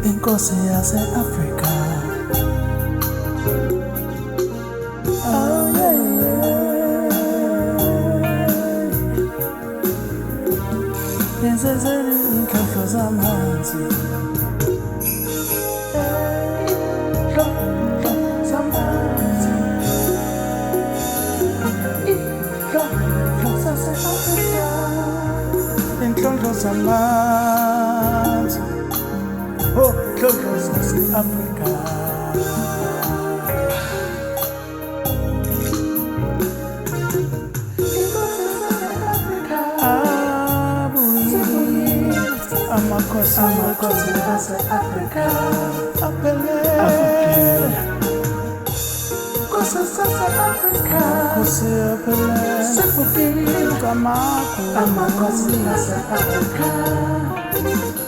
Inkosi yase-Afrika. Oh yeah, yeah. Yenzeni inhlohlo zamanzi. Inhlohlo zamanzi. Inhlohlo zase-Afrika. Inhlohlo zamanzi. Oh, Close Africa. Amakosi Africa. Apele. Kosi Africa. Kosi apele. Sepukile kamaku. Amakosi Africa.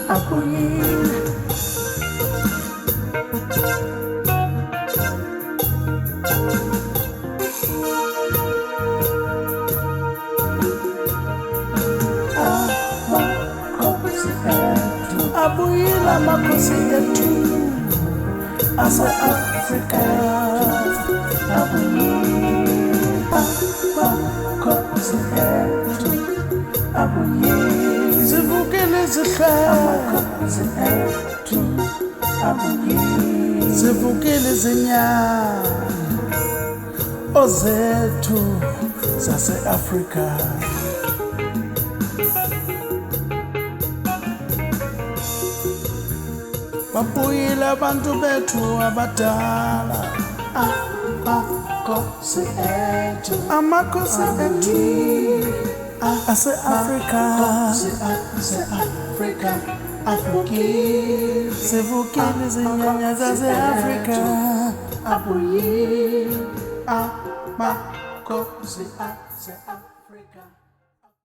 Apuyile. Abuyila makosi yetu ase-Afrika. Abuyila makosi yetu. Abuyila zivukile amakosi yetu. Abuyila zivukile zinyanya zethu zase-Afrika. Babuyile abantu bethu abadala. Amakosi ethu. Amakosi ethu ase-Afrika. Ase-Afrika. Avukile. Sivukile izinyanya zase-Afrika. Abuyile amakosi ase-Afrika.